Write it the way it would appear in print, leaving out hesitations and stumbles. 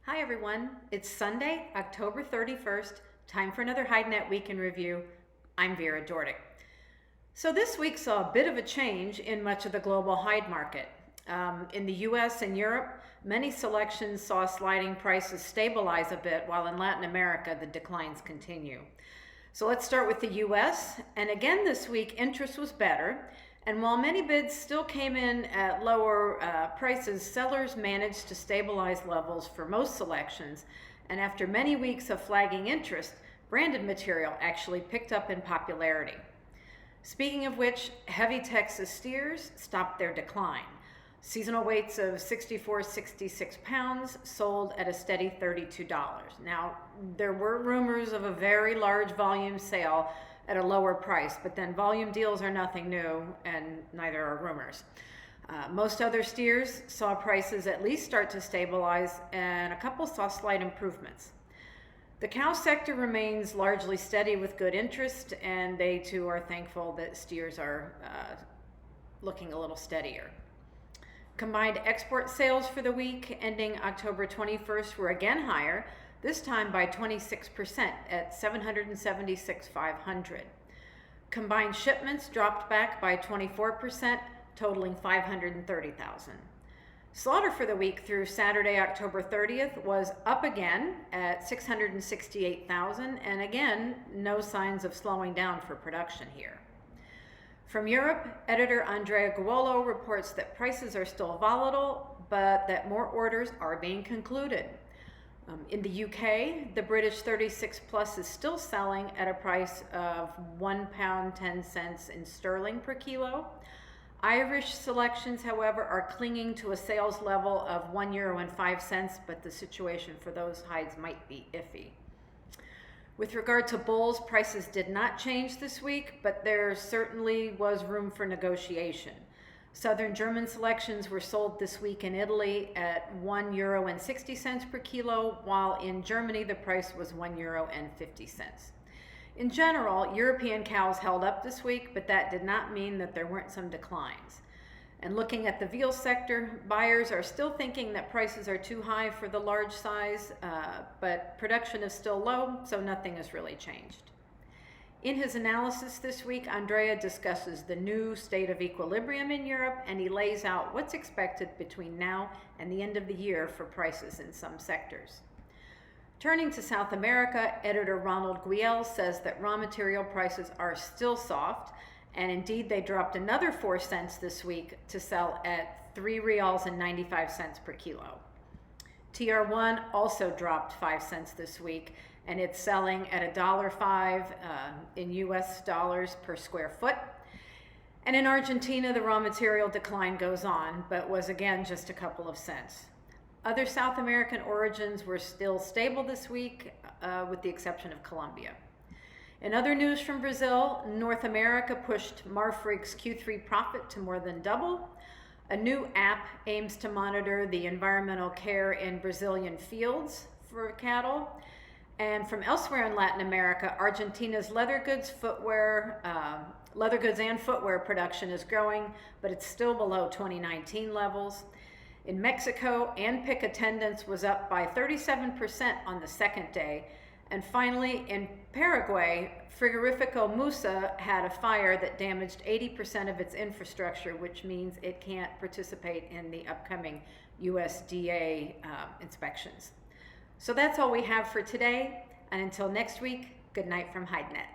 Hi everyone, it's Sunday, October 31st, time for another HideNet Week in Review. I'm Vera Dordick. So this week saw a bit of a change in much of the global hide market. In the US and Europe, many selections saw sliding prices stabilize a bit, while in Latin America the declines continue. So let's start with the US, and again this week interest was better. And while many bids still came in at lower prices, sellers managed to stabilize levels for most selections. And after many weeks of flagging interest, branded material actually picked up in popularity. Speaking of which, heavy Texas steers stopped their decline. Seasonal weights of 64-66 pounds sold at a steady $32. Now, there were rumors of a very large volume sale at a lower price, but then volume deals are nothing new, and neither are rumors. Most other steers saw prices at least start to stabilize, and a couple saw slight improvements. The cow sector remains largely steady with good interest, and they too are thankful that steers are looking a little steadier. Combined export sales for the week ending October 21st were again higher, this time by 26% at 776,500. Combined shipments dropped back by 24%, totaling 530,000. Slaughter for the week through Saturday, October 30th was up again at 668,000, and again, no signs of slowing down for production here. From Europe, editor Andrea Guolo reports that prices are still volatile, but that more orders are being concluded. In the UK, the British 36 Plus is still selling at a price of £1.10 in sterling per kilo. Irish selections, however, are clinging to a sales level of €1.05, but the situation for those hides might be iffy. With regard to bulls, prices did not change this week, but there certainly was room for negotiation. Southern German selections were sold this week in Italy at €1.60 per kilo, while in Germany the price was €1.50. In general, European cows held up this week, but that did not mean that there weren't some declines. And looking at the veal sector, buyers are still thinking that prices are too high for the large size, but production is still low, so nothing has really changed. In his analysis this week, Andrea discusses the new state of equilibrium in Europe, and he lays out what's expected between now and the end of the year for prices in some sectors. Turning to South America, editor Ronald Guiel says that raw material prices are still soft, and indeed they dropped another 4 cents this week to sell at $3.95 per kilo. TR1 also dropped 5 cents this week, and it's selling at $1.05 in US dollars per square foot. And in Argentina, the raw material decline goes on, but was again just a couple of cents. Other South American origins were still stable this week, with the exception of Colombia. In other news from Brazil, North America pushed Marfrig's Q3 profit to more than double. A new app aims to monitor the environmental care in Brazilian fields for cattle. And from elsewhere in Latin America, Argentina's leather goods and footwear production is growing, but it's still below 2019 levels. In Mexico, ANPIC attendance was up by 37% on the second day. And finally, in Paraguay, Frigorifico Musa had a fire that damaged 80% of its infrastructure, which means it can't participate in the upcoming USDA inspections. So that's all we have for today, and until next week, good night from HideNet.